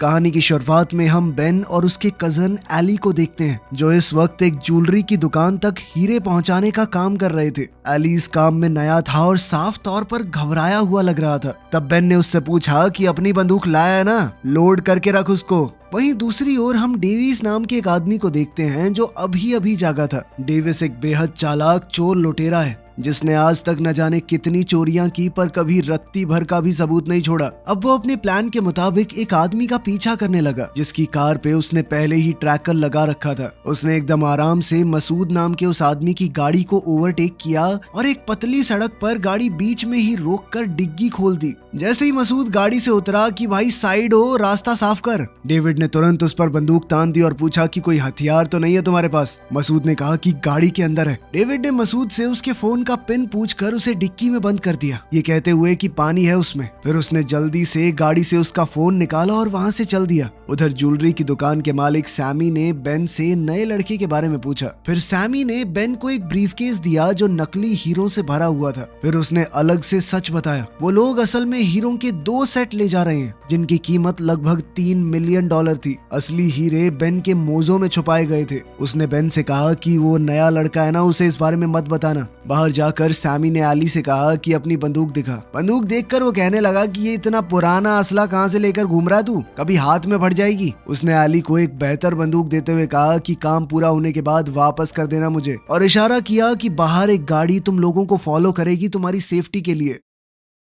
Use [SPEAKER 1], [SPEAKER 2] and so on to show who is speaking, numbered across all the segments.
[SPEAKER 1] कहानी की शुरुआत में हम बेन और उसके कजन एली को देखते हैं, जो इस वक्त एक ज्वेलरी की दुकान तक हीरे पहुंचाने का काम कर रहे थे। एली इस काम में नया था और साफ तौर पर घबराया हुआ लग रहा था। तब बेन ने उससे पूछा कि अपनी बंदूक लाया है ना, लोड करके रख उसको। वहीं दूसरी ओर हम डेविस नाम के एक आदमी को देखते हैं जो अभी अभी जागा था। डेविस एक बेहद चालाक चोर लुटेरा है जिसने आज तक न जाने कितनी चोरियां की, पर कभी रत्ती भर का भी सबूत नहीं छोड़ा। अब वो अपने प्लान के मुताबिक एक आदमी का पीछा करने लगा जिसकी कार पे उसने पहले ही ट्रैकर लगा रखा था। उसने एकदम आराम से मसूद नाम के उस आदमी की गाड़ी को ओवरटेक किया और एक पतली सड़क पर गाड़ी बीच में ही रोककर डिग्गी खोल दी। जैसे ही मसूद गाड़ी से उतरा कि भाई साइड हो, रास्ता साफ कर, डेविड ने तुरंत उस पर बंदूक तान दी और पूछा कि कोई हथियार तो नहीं है तुम्हारे पास। मसूद ने कहा कि गाड़ी के अंदर है। डेविड ने मसूद से उसके फोन का पिन पूछकर उसे डिक्की में बंद कर दिया, ये कहते हुए कि पानी है उसमें। फिर उसने जल्दी से गाड़ी से उसका फोन निकाला और वहां से चल दिया। उधर ज्वेलरी की दुकान के मालिक सैमी ने बेन से नए लड़के के बारे में पूछा। फिर सैमी ने बेन को एक ब्रीफकेस दिया जो नकली हीरों से भरा हुआ था। फिर उसने अलग से सच बताया, वो लोग असल में हीरों के 2 सेट ले जा रहे हैं जिनकी कीमत लगभग $3 मिलियन थी। असली हीरे बेन के मोजों में छुपाए गए थे। उसने बेन से कहा कि वो नया लड़का है ना, उसे इस बारे में मत बताना। बाहर जाकर सैमी ने एली से कहा कि अपनी बंदूक दिखा। बंदूक देखकर वो कहने लगा कि ये इतना पुराना असला कहां से लेकर घूम रहा है तू, कभी हाथ में फट जाएगी। उसने एली को एक बेहतर बंदूक देते हुए कहा कि काम पूरा होने के बाद वापस कर देना मुझे, और इशारा किया कि बाहर एक गाड़ी तुम लोगों को फॉलो करेगी तुम्हारी सेफ्टी के लिए।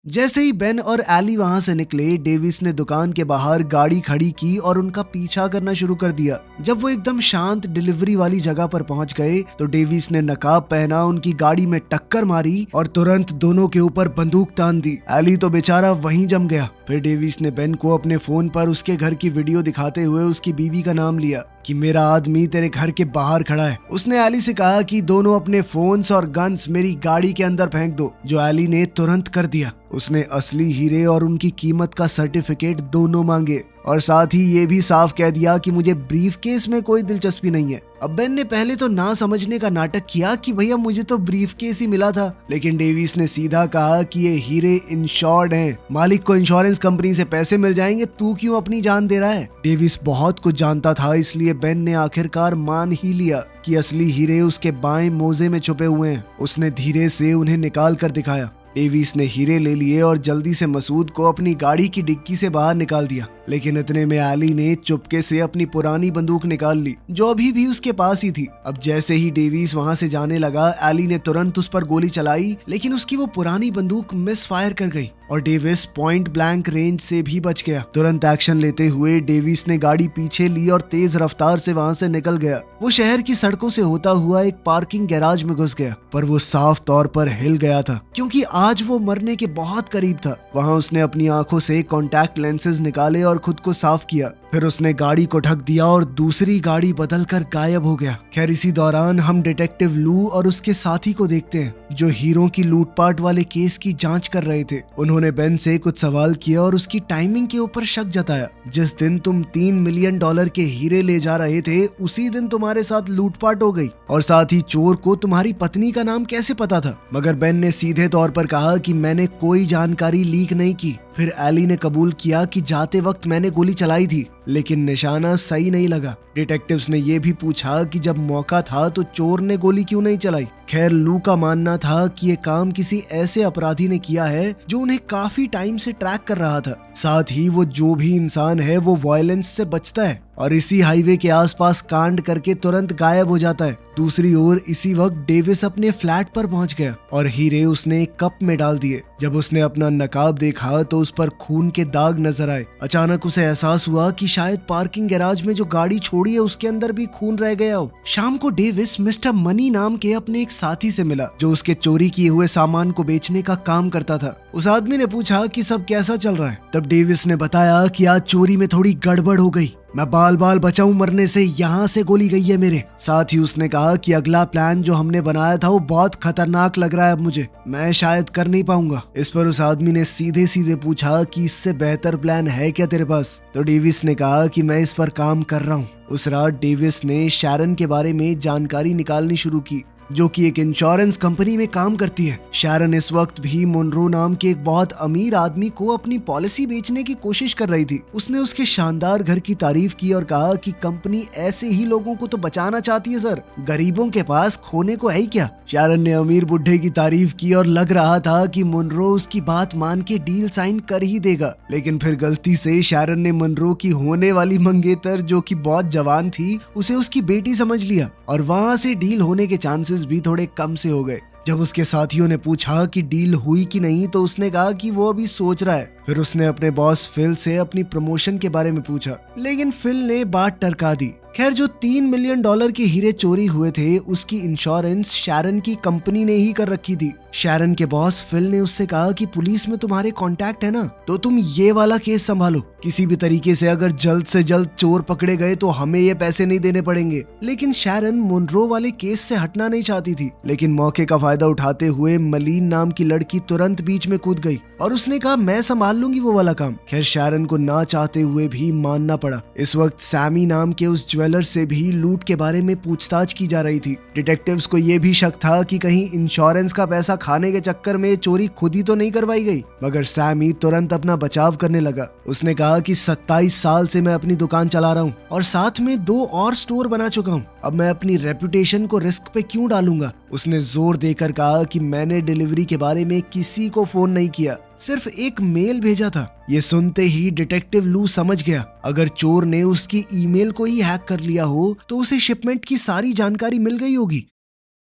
[SPEAKER 1] जैसे ही बेन और एली वहां से निकले, डेविस ने दुकान के बाहर गाड़ी खड़ी की और उनका पीछा करना शुरू कर दिया। जब वो एकदम शांत डिलीवरी वाली जगह पर पहुंच गए तो डेविस ने नकाब पहना, उनकी गाड़ी में टक्कर मारी और तुरंत दोनों के ऊपर बंदूक तान दी। एली तो बेचारा वहीं जम गया। फिर डेविस ने बेन को अपने फोन पर उसके घर की वीडियो दिखाते हुए उसकी बीवी का नाम लिया कि मेरा आदमी तेरे घर के बाहर खड़ा है। उसने एली से कहा कि दोनों अपने फोन्स और गन्स मेरी गाड़ी के अंदर फेंक दो, जो एली ने तुरंत कर दिया। उसने असली हीरे और उनकी कीमत का सर्टिफिकेट दोनों मांगे और साथ ही ये भी साफ कह दिया कि मुझे ब्रीफकेस में कोई दिलचस्पी नहीं है। अब बेन ने पहले तो ना समझने का नाटक किया कि भैया मुझे तो ब्रीफकेस ही मिला था, लेकिन डेविस ने सीधा कहा कि ये हीरे इंश्योर्ड हैं, मालिक को इंश्योरेंस कंपनी से पैसे मिल जाएंगे, तू क्यों अपनी जान दे रहा है। डेविस बहुत कुछ जानता था, इसलिए बेन ने आखिरकार मान ही लिया कि असली हीरे उसके बाएं मोजे में छुपे हुए हैं। उसने धीरे से उन्हें निकाल कर दिखाया। डेविस ने हीरे ले लिए और जल्दी से मसूद को अपनी गाड़ी की डिक्की से बाहर निकाल दिया, लेकिन इतने में एली ने चुपके से अपनी पुरानी बंदूक निकाल ली जो अभी भी उसके पास ही थी। अब जैसे ही डेविस वहां से जाने लगा, एली ने तुरंत उस पर गोली चलाई, लेकिन उसकी वो पुरानी बंदूक मिस फायर कर गई और डेविस पॉइंट ब्लैंक रेंज से भी बच गया। तुरंत एक्शन लेते हुए डेविस ने गाड़ी पीछे ली और तेज रफ्तार से वहां से निकल गया। वो शहर की सड़कों से होता हुआ एक पार्किंग गैराज में घुस गया, पर वो साफ तौर पर हिल गया था क्योंकि आज वो मरने के बहुत करीब था। वहां उसने अपनी आंखों से कॉन्टैक्ट लेंसेज निकाले और खुद को साफ किया। फिर उसने गाड़ी को ढक दिया और दूसरी गाड़ी बदलकर गायब हो गया। खैर इसी दौरान हम डिटेक्टिव लू और उसके साथी को देखते हैं जो हीरों की लूटपाट वाले केस की जांच कर रहे थे। उन्होंने बेन से कुछ सवाल किया और उसकी टाइमिंग के ऊपर शक जताया। जिस दिन तुम $3 मिलियन के हीरे ले जा रहे थे, उसी दिन तुम्हारे साथ लूटपाट हो गई, और साथ ही चोर को तुम्हारी पत्नी का नाम कैसे पता था। मगर बेन ने सीधे तौर पर कहा कि मैंने कोई जानकारी लीक नहीं की। फिर एली ने कबूल किया कि जाते वक्त मैंने गोली चलाई थी, लेकिन निशाना सही नहीं लगा। डिटेक्टिव्स ने यह भी पूछा कि जब मौका था तो चोर ने गोली क्यों नहीं चलाई। खैर लू का मानना था कि ये काम किसी ऐसे अपराधी ने किया है जो उन्हें काफी टाइम से ट्रैक कर रहा था। साथ ही वो जो भी इंसान है वो वायलेंस से बचता है और इसी हाईवे के आसपास कांड करके तुरंत गायब हो जाता है। दूसरी ओर इसी वक्त डेविस अपने फ्लैट पर पहुंच गया और हीरे उसने एक कप में डाल दिए। जब उसने अपना नकाब देखा तो उस पर खून के दाग नजर आए। अचानक उसे एहसास हुआ कि शायद पार्किंग गैराज में जो गाड़ी छोड़ी है उसके अंदर भी खून रह गया हो। शाम को डेविस मिस्टर मनी नाम के अपने एक साथी से मिला जो उसके चोरी किए हुए सामान को बेचने का काम करता था। उस आदमी ने पूछा कि सब कैसा चल रहा है। तब डेविस ने बताया कि आज चोरी में थोड़ी गड़बड़ हो गई, मैं बाल बाल बचाऊं मरने से, यहाँ से गोली गई है मेरे। साथ ही उसने कहा कि अगला प्लान जो हमने बनाया था वो बहुत खतरनाक लग रहा है, अब मुझे मैं शायद कर नहीं पाऊंगा। इस पर उस आदमी ने सीधे सीधे पूछा कि इससे बेहतर प्लान है क्या तेरे पास। तो डेविस ने कहा कि मैं इस पर काम कर रहा हूँ। उस रात डेविस ने शैरन के बारे में जानकारी निकालनी शुरू की। जो कि एक इंश्योरेंस कंपनी में काम करती है। शैरन इस वक्त भी मुनरो नाम के एक बहुत अमीर आदमी को अपनी पॉलिसी बेचने की कोशिश कर रही थी। उसने उसके शानदार घर की तारीफ की और कहा कि कंपनी ऐसे ही लोगों को तो बचाना चाहती है सर, गरीबों के पास खोने को है ही क्या। शैरन ने अमीर बुढ़े की तारीफ की और लग रहा था कि मुनरो उसकी बात मान के डील साइन कर ही देगा, लेकिन फिर गलती से शैरन ने मुनरो की होने वाली मंगेतर, जो कि बहुत जवान थी, उसे उसकी बेटी समझ लिया और वहां से डील होने के चांसेस भी थोड़े कम से हो गए। जब उसके साथियों ने पूछा कि डील हुई कि नहीं तो उसने कहा कि वो अभी सोच रहा है। फिर उसने अपने बॉस फिल से अपनी प्रमोशन के बारे में पूछा, लेकिन फिल ने बात टरका दी। खैर, जो $3 मिलियन के हीरे चोरी हुए थे उसकी इंश्योरेंस शैरन की कंपनी ने ही कर रखी थी। शैरन के बॉस फिल ने उससे कहा कि पुलिस में तुम्हारे कांटेक्ट है ना, तो तुम ये वाला केस संभालो। किसी भी तरीके से अगर जल्द से जल्द चोर पकड़े गए तो हमें ये पैसे नहीं देने पड़ेंगे। लेकिन शैरन मुनरो वाले केस से हटना नहीं चाहती थी, लेकिन मौके का फायदा उठाते हुए मलीन नाम की लड़की तुरंत बीच में कूद गई और उसने कहा मैं संभाल लूंगी वो वाला काम। खैर, शैरन को ना चाहते हुए भी मानना पड़ा। इस वक्त सैमी नाम के उस ज्वेलर से भी लूट के बारे में पूछताछ की जा रही थी। डिटेक्टिव्स को यह भी शक था कि कहीं इंश्योरेंस का पैसा खाने के चक्कर में चोरी खुद ही तो नहीं करवाई गई। मगर सैमी तुरंत अपना बचाव करने लगा। उसने कहा कि 27 साल से मैं अपनी दुकान चला रहा हूँ और साथ में 2 और स्टोर बना चुका हूँ। अब मैं अपनी रेपुटेशन को रिस्क पे क्यों डालूंगा। उसने जोर देकर कहा कि मैंने डिलीवरी के बारे में किसी को फोन नहीं किया, सिर्फ एक मेल भेजा था। ये सुनते ही डिटेक्टिव लू समझ गया, अगर चोर ने उसकी ईमेल को ही हैक कर लिया हो तो उसे शिपमेंट की सारी जानकारी मिल गई होगी।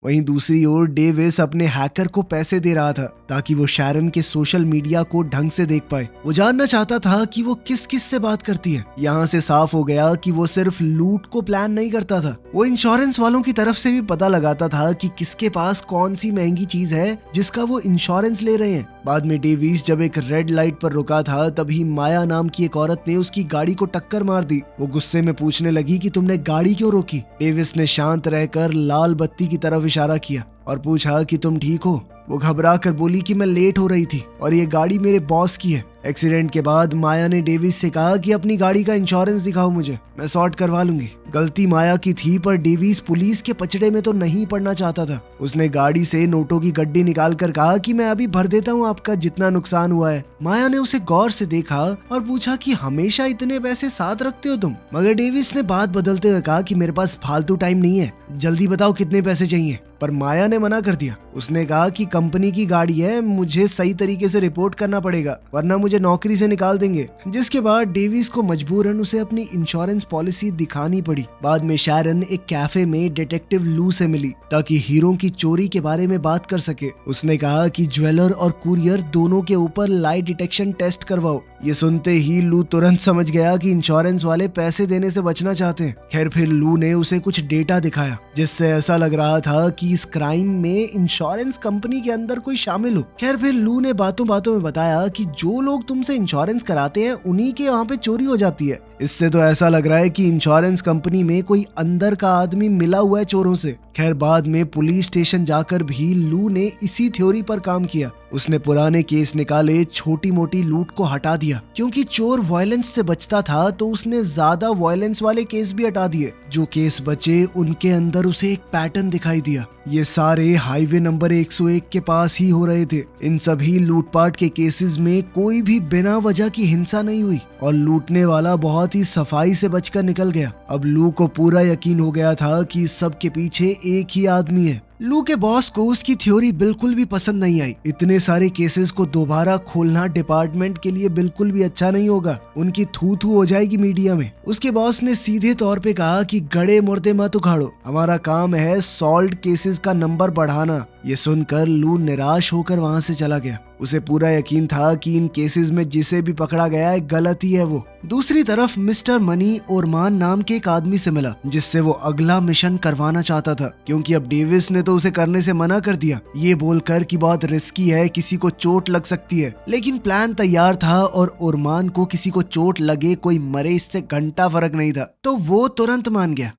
[SPEAKER 1] वहीं दूसरी ओर डेविस अपने हैकर को पैसे दे रहा था ताकि वो शैरन के सोशल मीडिया को ढंग से देख पाए। वो जानना चाहता था कि वो किस किस से बात करती है। यहाँ से साफ हो गया कि वो सिर्फ लूट को प्लान नहीं करता था, वो इंश्योरेंस वालों की तरफ से भी पता लगाता था कि किसके पास कौन सी महंगी चीज है जिसका वो इंश्योरेंस ले रहे हैं। बाद में डेविस जब एक रेड लाइट पर रुका था तभी माया नाम की एक औरत ने उसकी गाड़ी को टक्कर मार दी। वो गुस्से में पूछने लगी कि तुमने गाड़ी क्यों रोकी। डेविस ने शांत रहकर लाल बत्ती की तरफ इशारा किया और पूछा कि तुम ठीक हो। वो घबरा कर बोली कि मैं लेट हो रही थी और ये गाड़ी मेरे बॉस की है। एक्सीडेंट के बाद माया ने डेविस से कहा कि अपनी गाड़ी का इंश्योरेंस दिखाओ मुझे, मैं सॉर्ट करवा लूंगी। गलती माया की थी, पर डेविस पुलिस के पचड़े में तो नहीं पड़ना चाहता था। उसने गाड़ी से नोटों की गड्डी निकाल कर कहा कि मैं अभी भर देता हूँ आपका जितना नुकसान हुआ है। माया ने उसे गौर से देखा और पूछा कि हमेशा इतने पैसे साथ रखते हो तुम। मगर डेविस ने बात बदलते हुए कहा कि मेरे पास फालतू टाइम नहीं है, जल्दी बताओ कितने पैसे चाहिए। पर माया ने मना कर दिया। उसने कहा कि कंपनी की गाड़ी है, मुझे सही तरीके से रिपोर्ट करना पड़ेगा वरना मुझे नौकरी से निकाल देंगे। जिसके बाद डेविस को मजबूरन उसे अपनी इंश्योरेंस पॉलिसी दिखानी पड़ी। बाद में शैरन एक कैफे में डिटेक्टिव लू से मिली ताकि हीरों की चोरी के बारे में बात कर सके। उसने कहा कि ज्वेलर और कुरियर दोनों के ऊपर लाई डिटेक्शन टेस्ट करवाओ। ये सुनते ही लू तुरंत समझ गया कि इंश्योरेंस वाले पैसे देने से बचना चाहते हैं। खैर, फिर लू ने उसे कुछ डेटा दिखाया जिससे ऐसा लग रहा था कि इस क्राइम में इंश्योरेंस कंपनी के अंदर कोई शामिल हो। खैर, फिर लू ने बातों बातों में बताया कि जो लोग तुमसे इंश्योरेंस कराते हैं उन्हीं के वहाँ पे चोरी हो जाती है। इससे तो ऐसा लग रहा है कि इंश्योरेंस कंपनी में कोई अंदर का आदमी मिला हुआ है चोरों से। खैर, बाद में पुलिस स्टेशन जाकर भी लू ने इसी थ्योरी पर काम किया। उसने पुराने केस निकाले, छोटी मोटी लूट को हटा दिया। क्योंकि चोर वायलेंस से बचता था तो उसने ज्यादा वायलेंस वाले केस भी हटा दिए। जो केस बचे उनके अंदर उसे एक पैटर्न दिखाई दिया। ये सारे हाईवे नंबर 101 के पास ही हो रहे थे। इन सभी लूटपाट के केसेस में कोई भी बिना वजह की हिंसा नहीं हुई और लूटने वाला बहुत ही सफाई से बचकर निकल गया। अब लू को पूरा यकीन हो गया था कि सब के पीछे एक ही आदमी है। लू के बॉस को उसकी थ्योरी बिल्कुल भी पसंद नहीं आई। इतने सारे केसेस को दोबारा खोलना डिपार्टमेंट के लिए बिल्कुल भी अच्छा नहीं होगा, उनकी थू थू हो जाएगी मीडिया में। उसके बॉस ने सीधे तौर पे कहा कि गड़े मुर्दे मत उखाड़ो, हमारा काम है सॉल्व्ड केसेस का नंबर बढ़ाना। ये सुनकर लू निराश होकर वहाँ से चला गया। उसे पूरा यकीन था कि इन केसेस में जिसे भी पकड़ा गया है गलत ही है वो। दूसरी तरफ मिस्टर मनी ओरमान नाम के एक आदमी से मिला जिससे वो अगला मिशन करवाना चाहता था, क्योंकि अब डेविस ने तो उसे करने से मना कर दिया, ये बोलकर कि बहुत रिस्की है, किसी को चोट लग सकती है। लेकिन प्लान तैयार था और ओरमान को किसी को चोट लगे कोई मरे इससे घंटा फर्क नहीं था, तो वो तुरंत मान गया।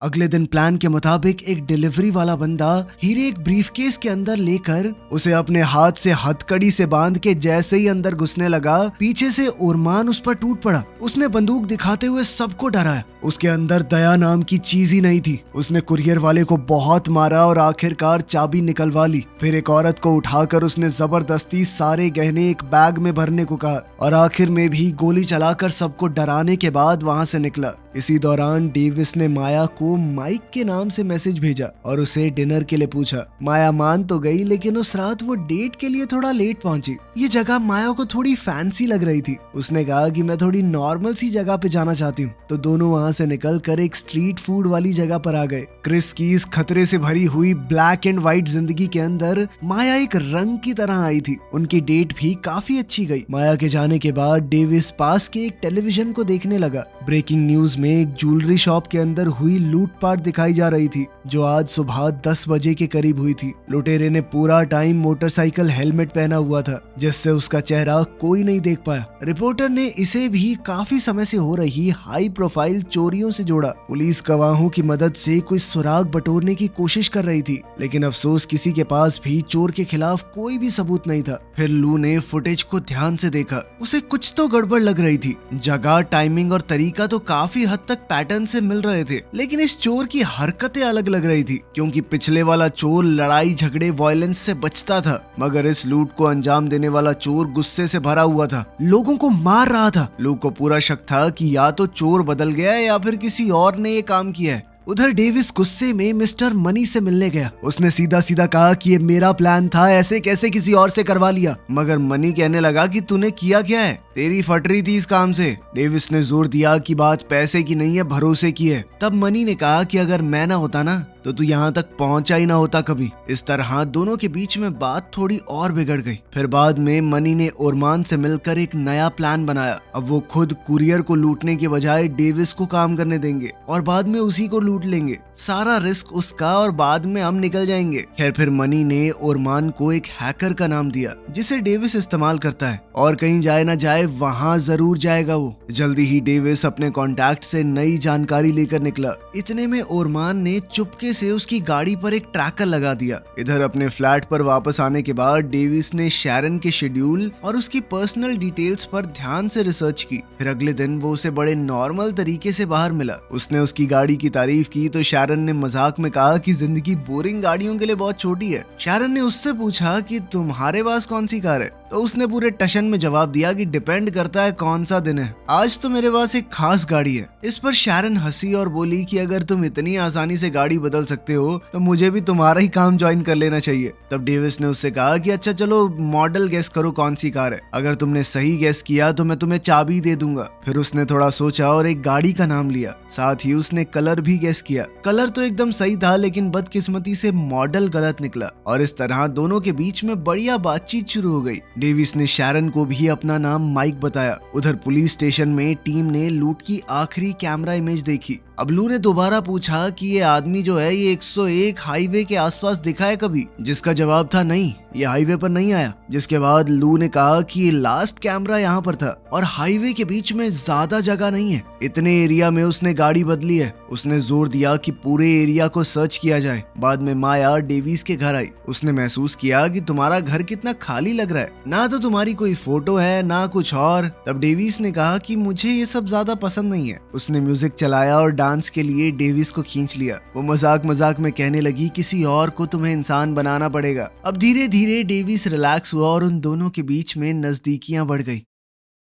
[SPEAKER 1] अगले दिन प्लान के मुताबिक एक डिलीवरी वाला बंदा हीरे एक ब्रीफकेस के अंदर लेकर उसे अपने हाथ से हथकड़ी से बांध के जैसे ही अंदर घुसने लगा, पीछे से ओरमान उस पर टूट पड़ा। उसने बंदूक दिखाते हुए सबको डराया। उसके अंदर दया नाम की चीज ही नहीं थी। उसने कुरियर वाले को बहुत मारा और आखिरकार चाबी निकलवा ली। फिर एक औरत को उठाकर उसने जबरदस्ती सारे गहने एक बैग में भरने को कहा और आखिर में भी गोली चलाकर सबको डराने के बाद वहां से निकला। इसी दौरान डेविस ने माया को माइक के नाम से मैसेज भेजा और उसे डिनर के लिए पूछा। माया मान तो गई, लेकिन उस रात वो डेट के लिए थोड़ा लेट पहुंची। ये जगह माया को थोड़ी फैंसी लग रही थी। उसने कहा कि मैं थोड़ी नॉर्मल सी जगह पे जाना चाहती हूँ, तो दोनों वहाँ से निकलकर एक स्ट्रीट फूड वाली जगह पर आ गए। क्रिस की इस खतरे से भरी हुई ब्लैक एंड व्हाइट जिंदगी के अंदर माया एक रंग की तरह आई थी। उनकी डेट भी काफी अच्छी गई। माया के जाने के बाद डेविस पास के एक टेलीविजन को देखने लगा। ब्रेकिंग न्यूज में एक ज्वेलरी शॉप के अंदर हुई लूटपाट दिखाई जा रही थी, जो आज सुबह 10 बजे के करीब हुई थी। लुटेरे ने पूरा टाइम मोटरसाइकिल हेलमेट पहना हुआ था, जिससे उसका चेहरा कोई नहीं देख पाया। रिपोर्टर ने इसे भी काफी समय से हो रही हाई प्रोफाइल चोरियों से जोड़ा। पुलिस गवाहों की मदद से कोई सुराग बटोरने की कोशिश कर रही थी, लेकिन अफसोस किसी के पास भी चोर के खिलाफ कोई भी सबूत नहीं था। फिर लू ने फुटेज को ध्यान से देखा। उसे कुछ तो गड़बड़ लग रही थी। जगह, टाइमिंग और तरीका तो काफी हद तक पैटर्न से मिल रहे थे, लेकिन इस चोर की हरकतें अलग लग रही थी, क्योंकि पिछले वाला चोर लड़ाई झगड़े वायलेंस से बचता था, मगर इस लूट को अंजाम देने वाला चोर गुस्से से भरा हुआ था, लोगों को मार रहा था। लोग को पूरा शक था कि या तो चोर बदल गया है या फिर किसी और ने ये काम किया है। उधर डेविस गुस्से में मिस्टर मनी से मिलने गया। उसने सीधा सीधा कहा कि ये मेरा प्लान था, ऐसे कैसे किसी और से करवा लिया। मगर मनी कहने लगा कि तूने किया क्या है, तेरी फट रही थी इस काम से। डेविस ने जोर दिया कि बात पैसे की नहीं है, भरोसे की है। तब मनी ने कहा कि अगर मैं ना होता ना तो तू यहाँ तक पहुंचा ही ना होता कभी। इस तरह दोनों के बीच में बात थोड़ी और बिगड़ गई। फिर बाद में मनी ने ओरमान से मिलकर एक नया प्लान बनाया। अब वो खुद कुरियर को लूटने के बजाय डेविस को काम करने देंगे और बाद में उसी को लूट लेंगे। सारा रिस्क उसका और बाद में हम निकल जाएंगे। खैर, फिर मनी ने ओरमान को एक हैकर का नाम दिया, जिसे डेविस इस्तेमाल करता है, और कहीं जाए ना जाए वहाँ जरूर जाएगा वो। जल्दी ही डेविस अपने कॉन्टैक्ट से नई जानकारी लेकर निकला। इतने में ओरमान ने चुपके से उसकी गाड़ी पर एक ट्रैकर लगा दिया। इधर अपने फ्लैट पर वापस आने के बाद डेविस ने शैरन के शेड्यूल और उसकी पर्सनल डिटेल्स पर ध्यान से रिसर्च की। फिर अगले दिन वो उसे बड़े नॉर्मल तरीके से बाहर मिला। उसने उसकी गाड़ी की तारीफ की तो शैरन ने मजाक में कहा कि जिंदगी बोरिंग गाड़ियों के लिए बहुत छोटी है। शैरन ने उससे पूछा कि तुम्हारे पास कौन सी कार है, तो उसने पूरे टशन में जवाब दिया कि डिपेंड करता है कौन सा दिन है, आज तो मेरे पास एक खास गाड़ी है। इस पर शैरन हंसी और बोली कि अगर तुम इतनी आसानी से गाड़ी बदल सकते हो तो मुझे भी तुम्हारा ही काम ज्वाइन कर लेना चाहिए। तब डेविस ने उससे कहा कि अच्छा चलो मॉडल गेस करो कौन सी कार है, अगर तुमने सही गेस किया तो मैं तुम्हें चाबी दे दूंगा। फिर उसने थोड़ा सोचा और एक गाड़ी का नाम लिया, साथ ही उसने कलर भी गेस किया। कलर तो एकदम सही था, लेकिन बदकिस्मती से मॉडल गलत निकला और इस तरह दोनों के बीच में बढ़िया बातचीत शुरू हो गई। डेविस ने शैरन को भी अपना नाम माइक बताया। उधर पुलिस स्टेशन में टीम ने लूट की आखिरी कैमरा इमेज देखी। अब लू ने दोबारा पूछा कि ये आदमी जो है ये 101 हाईवे के आसपास दिखा है कभी, जिसका जवाब था नहीं, ये हाईवे पर नहीं आया। जिसके बाद लू ने कहा कि ये लास्ट कैमरा यहाँ पर था और हाईवे के बीच में ज्यादा जगह नहीं है, इतने एरिया में उसने गाड़ी बदली है। उसने जोर दिया कि पूरे एरिया को सर्च किया जाए। बाद में माया डेविस के घर आई। उसने महसूस किया कि तुम्हारा घर कितना खाली लग रहा है, ना तो तुम्हारी कोई फोटो है ना कुछ और। तब डेविस ने कहा कि मुझे ये सब ज्यादा पसंद नहीं है। उसने म्यूजिक चलाया और डांस के लिए डेविस को खींच लिया। वो मजाक मजाक में कहने लगी किसी और को तुम्हें इंसान बनाना पड़ेगा। अब धीरे धीरे डेविस रिलैक्स हुआ और उन दोनों के बीच में नजदीकियां बढ़ गई।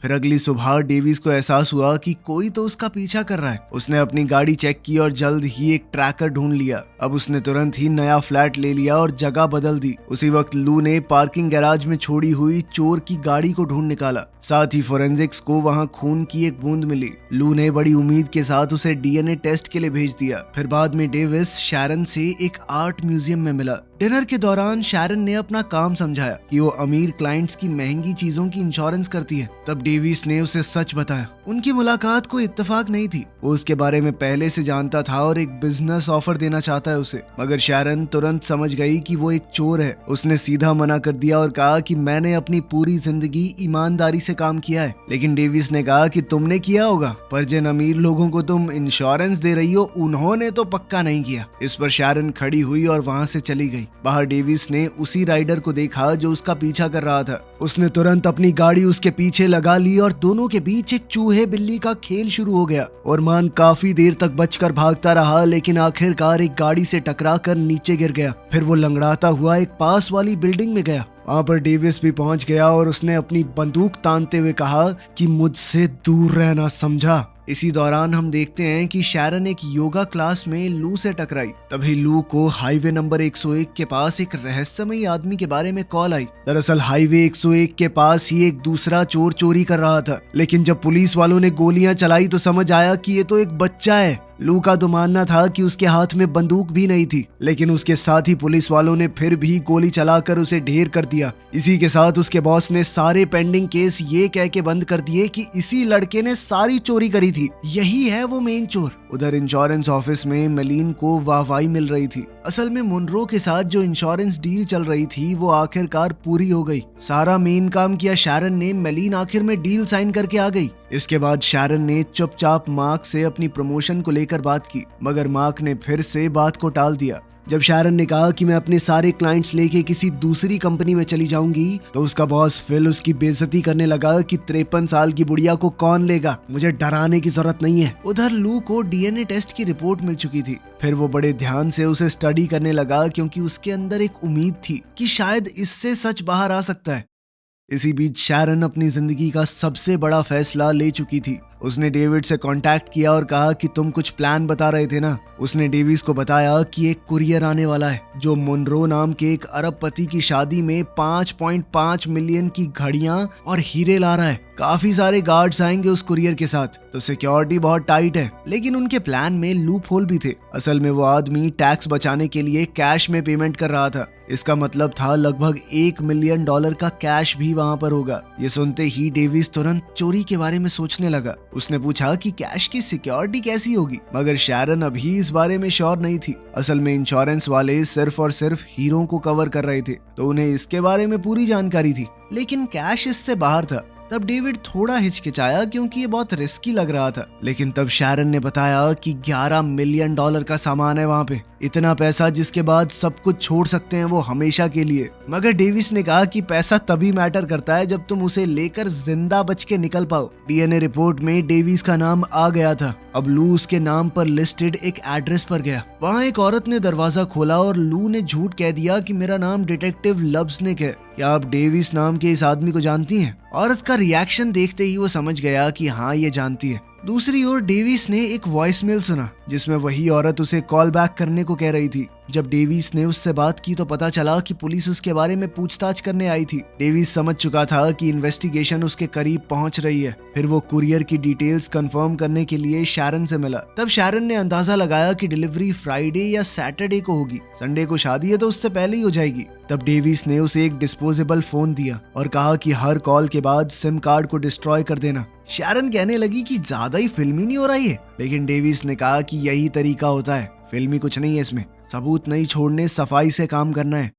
[SPEAKER 1] फिर अगली सुबह डेविस को एहसास हुआ कि कोई तो उसका पीछा कर रहा है। उसने अपनी गाड़ी चेक की और जल्द ही एक ट्रैकर ढूंढ लिया। अब उसने तुरंत ही नया फ्लैट ले लिया और जगह बदल दी। उसी वक्त लू ने पार्किंग गैराज में छोड़ी हुई चोर की गाड़ी को ढूंढ निकाला। साथ ही फोरेंसिक्स को वहां खून की एक बूंद मिली। लू ने बड़ी उम्मीद के साथ उसे डीएनए टेस्ट के लिए भेज दिया। फिर बाद में डेविस शैरन से एक आर्ट म्यूजियम में मिला। डिनर के दौरान शैरन ने अपना काम समझाया कि वो अमीर क्लाइंट्स की महंगी चीजों की इंश्योरेंस करती है। तब डेविस ने उसे सच बताया। उनकी मुलाकात कोई इत्तेफाक नहीं थी, वो उसके बारे में पहले से जानता था और एक बिजनेस ऑफर देना चाहता है उसे। मगर शैरन तुरंत समझ गई कि वो एक चोर है। उसने सीधा मना कर दिया और कहा कि मैंने अपनी पूरी जिंदगी ईमानदारी से काम किया है। लेकिन डेविस ने कहा कि तुमने किया होगा, पर जिन अमीर लोगों को तुम इंश्योरेंस दे रही हो उन्होंने तो पक्का नहीं किया। इस पर शैरन खड़ी हुई और वहाँ से चली गई। बाहर डेविस ने उसी राइडर को देखा जो उसका पीछा कर रहा था। उसने तुरंत अपनी गाड़ी उसके पीछे लगा ली और दोनों के बीच एक चूहे बिल्ली का खेल शुरू हो गया। ओरमान काफी देर तक बचकर भागता रहा, लेकिन आखिरकार एक गाड़ी से टकराकर नीचे गिर गया। फिर वो लंगड़ाता हुआ एक पास वाली बिल्डिंग में गया। वहाँ पर डेविस भी पहुंच गया और उसने अपनी बंदूक तानते हुए कहा कि मुझसे दूर रहना, समझा। इसी दौरान हम देखते हैं कि शैरन एक योगा क्लास में लू से टकराई। तभी लू को हाईवे नंबर 101 के पास एक रहस्यमयी आदमी के बारे में कॉल आई। दरअसल हाईवे 101 के पास ही एक दूसरा चोर चोरी कर रहा था, लेकिन जब पुलिस वालों ने गोलियां चलाई तो समझ आया कि ये तो एक बच्चा है। लू का तो मानना था कि उसके हाथ में बंदूक भी नहीं थी, लेकिन उसके साथ ही पुलिस वालों ने फिर भी गोली चलाकर उसे ढेर कर दिया। इसी के साथ उसके बॉस ने सारे पेंडिंग केस ये कह के बंद कर दिए कि इसी लड़के ने सारी चोरी करी थी, यही है वो मेन चोर। उधर इंश्योरेंस ऑफिस में मेलिन को वाहवाही मिल रही थी। असल में मुनरो के साथ जो इंश्योरेंस डील चल रही थी वो आखिरकार पूरी हो गई। सारा मेन काम किया शैरन ने, मेलिन आखिर में डील साइन करके आ गई। इसके बाद शैरन ने चुपचाप मार्क से अपनी प्रमोशन को लेकर बात की, मगर मार्क ने फिर से बात को टाल दिया। जब शैरन ने कहा कि मैं अपने सारे क्लाइंट्स लेके किसी दूसरी कंपनी में चली जाऊंगी, तो उसका बॉस फिल उसकी बेइज्जती करने लगा कि 53 साल की बुढ़िया को कौन लेगा, मुझे डराने की जरूरत नहीं है। उधर लू को डीएनए टेस्ट की रिपोर्ट मिल चुकी थी। फिर वो बड़े ध्यान से उसे स्टडी करने लगा, क्योंकि उसके अंदर एक उम्मीद थी कि शायद इससे सच बाहर आ सकता है। इसी बीच शैरन अपनी जिंदगी का सबसे बड़ा फैसला ले चुकी थी। उसने डेविड से कांटेक्ट किया और कहा कि तुम कुछ प्लान बता रहे थे ना। उसने डेविस को बताया कि एक कुरियर आने वाला है जो मुनरो नाम के एक अरबपति की शादी में 5.5 मिलियन की घड़ियां और हीरे ला रहा है। काफी सारे गार्ड्स आएंगे उस कुरियर के साथ, तो सिक्योरिटी बहुत टाइट है। लेकिन उनके प्लान में लूप होल भी थे। असल में वो आदमी टैक्स बचाने के लिए कैश में पेमेंट कर रहा था। इसका मतलब था लगभग $1 मिलियन का कैश भी वहाँ पर होगा। ये सुनते ही डेविस तुरंत चोरी के बारे में सोचने लगा। उसने पूछा कि कैश की सिक्योरिटी कैसी होगी, मगर शैरन अभी इस बारे में श्योर नहीं थी। असल में इंश्योरेंस वाले सिर्फ और सिर्फ हीरो को कवर कर रहे थे, तो उन्हें इसके बारे में पूरी जानकारी थी, लेकिन कैश इससे बाहर था। तब डेविड थोड़ा हिचकिचाया क्योंकि ये बहुत रिस्की लग रहा था। लेकिन तब शैरन ने बताया कि $11 मिलियन का सामान है वहाँ पे, इतना पैसा जिसके बाद सब कुछ छोड़ सकते हैं वो हमेशा के लिए। मगर डेविस ने कहा कि पैसा तभी मैटर करता है जब तुम उसे लेकर जिंदा बच के निकल पाओ। डीएनए रिपोर्ट में डेविस का नाम आ गया था। अब लू उसके नाम पर लिस्टेड एक एड्रेस पर गया। वहाँ एक औरत ने दरवाजा खोला और लू ने झूठ कह दिया कि मेरा नाम डिटेक्टिव लब्सनिक है, क्या आप डेविस नाम के इस आदमी को जानती हैं? औरत का रिएक्शन देखते ही वो समझ गया कि हाँ ये जानती है। दूसरी ओर डेविस ने एक वॉइसमेल सुना जिसमें वही औरत उसे कॉल बैक करने को कह रही थी। जब डेविस ने उससे बात की तो पता चला कि पुलिस उसके बारे में पूछताछ करने आई थी। डेविस समझ चुका था कि इन्वेस्टिगेशन उसके करीब पहुंच रही है। फिर वो कुरियर की डिटेल्स कंफर्म करने के लिए शैरन से मिला। तब शैरन ने अंदाजा लगाया कि डिलीवरी फ्राइडे या सैटरडे को होगी, संडे को शादी है तो उससे पहले ही हो जाएगी। तब डेविस ने उसे एक डिस्पोजेबल फोन दिया और कहा कि हर कॉल के बाद सिम कार्ड को डिस्ट्रॉय कर देना। शैरन कहने लगी कि ज्यादा ही फिल्मी नहीं हो रहा है, लेकिन डेविस ने कहा कि यही तरीका होता है, फिल्मी कुछ नहीं है इसमें, सबूत नहीं छोड़ने, सफाई से काम करना है।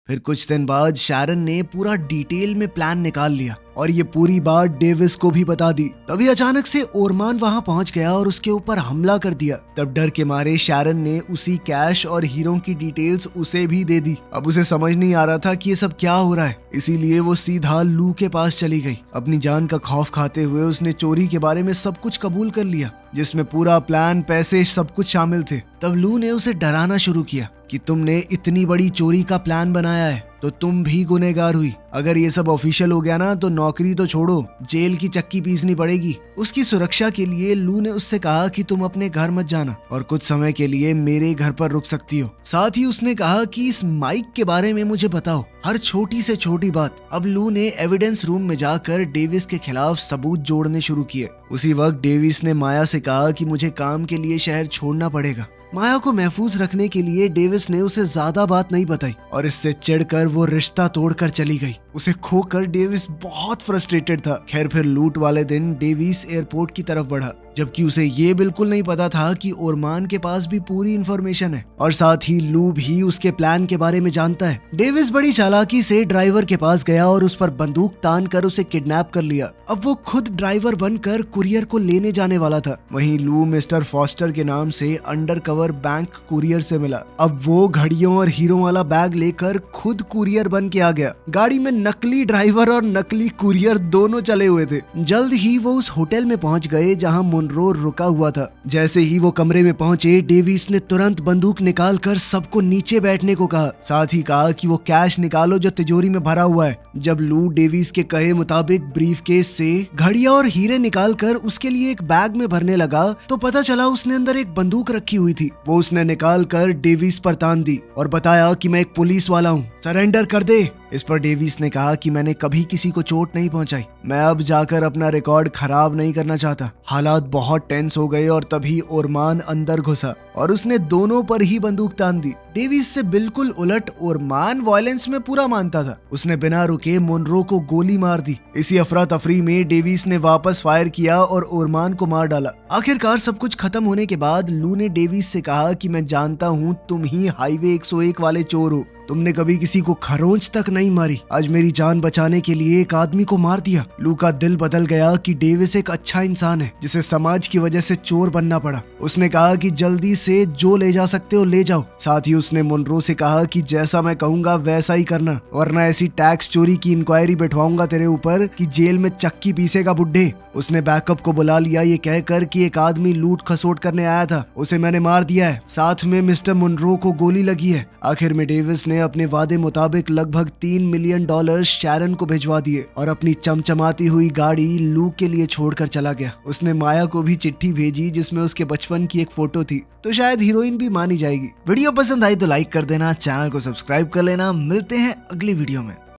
[SPEAKER 1] फिर कुछ दिन बाद शैरन ने पूरा डिटेल में प्लान निकाल लिया और ये पूरी बात डेविस को भी बता दी। तभी अचानक से ओरमान वहां पहुंच गया और उसके ऊपर हमला कर दिया। तब डर के मारे शैरन ने उसी कैश और हीरो की डिटेल्स उसे भी दे दी। अब उसे समझ नहीं आ रहा था कि ये सब क्या हो रहा है, इसीलिए वो सीधा लू के पास चली गई। अपनी जान का खौफ खाते हुए उसने चोरी के बारे में सब कुछ कबूल कर लिया, जिसमें पूरा प्लान, पैसे, सब कुछ शामिल थे। तब लू ने उसे डराना शुरू किया कि तुमने इतनी बड़ी चोरी का प्लान बनाया है तो तुम भी गुनहगार हुई। अगर ये सब ऑफिशियल हो गया ना तो नौकरी तो छोड़ो, जेल की चक्की पीसनी पड़ेगी। उसकी सुरक्षा के लिए लू ने उससे कहा कि तुम अपने घर मत जाना और कुछ समय के लिए मेरे घर पर रुक सकती हो। साथ ही उसने कहा कि इस माइक के बारे में मुझे बताओ, हर छोटी से छोटी बात। अब लू ने एविडेंस रूम में जाकर डेविस के खिलाफ सबूत जोड़ने शुरू किए। उसी वक्त डेविस ने माया से कहा कि मुझे काम के लिए शहर छोड़ना पड़ेगा। माया को महफूज रखने के लिए डेविस ने उसे ज्यादा बात नहीं बताई और इससे चिढ़कर वो रिश्ता तोड़कर चली गई। उसे खोकर डेविस बहुत फ्रस्ट्रेटेड था। खैर फिर लूट वाले दिन डेविस एयरपोर्ट की तरफ बढ़ा, जबकि उसे ये बिल्कुल नहीं पता था कि ओरमान के पास भी पूरी इन्फॉर्मेशन है और साथ ही लू भी उसके प्लान के बारे में जानता है। डेविस बड़ी चालाकी से ड्राइवर के पास गया और उस पर बंदूक तान कर उसे किडनैप कर लिया। अब वो खुद ड्राइवर बनकर कुरियर को लेने जाने वाला था। वहीं लू मिस्टर फॉस्टर के नाम से अंडरकवर बैंक कुरियर से मिला। अब वो घड़ियों और हीरो वाला बैग लेकर खुद कुरियर बन के आ गया। गाड़ी में नकली ड्राइवर और नकली कुरियर दोनों चले हुए थे। जल्द ही वो उस होटल में पहुंच गए जहां मुनरो रुका हुआ था। जैसे ही वो कमरे में पहुंचे, डेविस ने तुरंत बंदूक निकालकर सबको नीचे बैठने को कहा। साथ ही कहा कि वो कैश निकालो जो तिजोरी में भरा हुआ है। जब लू डेविस के कहे मुताबिक ब्रीफकेस से घड़ियां और हीरे निकालकर उसके लिए एक बैग में भरने लगा तो पता चला उसने अंदर एक बंदूक रखी हुई थी। वो उसने निकाल कर डेविस पर तान दी और बताया कि मैं एक पुलिस वाला हूँ, सरेंडर कर दे। इस पर डेविस ने कहा कि मैंने कभी किसी को चोट नहीं पहुंचाई, मैं अब जाकर अपना रिकॉर्ड खराब नहीं करना चाहता। हालात बहुत टेंस हो गए और तभी ओरमान अंदर घुसा और उसने दोनों पर ही बंदूक तान दी। डेविस से बिल्कुल उलट ओरमान वायलेंस में पूरा मानता था। उसने बिना रुके मुनरो को गोली मार दी। इसी अफरा तफरी में डेविस ने वापस फायर किया और ओरमान को मार डाला। आखिरकार सब कुछ खत्म होने के बाद लू ने डेविस से कहा कि मैं जानता हूँ तुम ही हाईवे 101 वाले चोर हो, तुमने कभी किसी को खरोंच तक नहीं मारी, आज मेरी जान बचाने के लिए एक आदमी को मार दिया। लू का दिल बदल गया कि डेविस एक अच्छा इंसान है जिसे समाज की वजह से चोर बनना पड़ा। उसने कहा कि जल्दी से जो ले जा सकते हो ले जाओ। साथ ही उसने मुनरो से कहा कि जैसा मैं कहूंगा वैसा ही करना, वरना ऐसी टैक्स चोरी की इंक्वायरी बैठवाऊंगा तेरे ऊपर कि जेल में चक्की पीसेगा बुड्ढे। उसने बैकअप को बुला लिया ये कहकर कि एक आदमी लूट खसोट करने आया था, उसे मैंने मार दिया है, साथ में मिस्टर मुनरो को गोली लगी है। आखिर में डेविस ने अपने वादे मुताबिक लगभग $3 मिलियन शैरन को भिजवा दिए और अपनी चमचमाती हुई गाड़ी लू के लिए छोड़कर चला गया। उसने माया को भी चिट्ठी भेजी जिसमें उसके बचपन की एक फोटो थी, तो शायद हीरोइन भी मानी जाएगी। वीडियो पसंद आई तो लाइक कर देना, चैनल को सब्सक्राइब कर लेना। मिलते हैं अगली वीडियो में।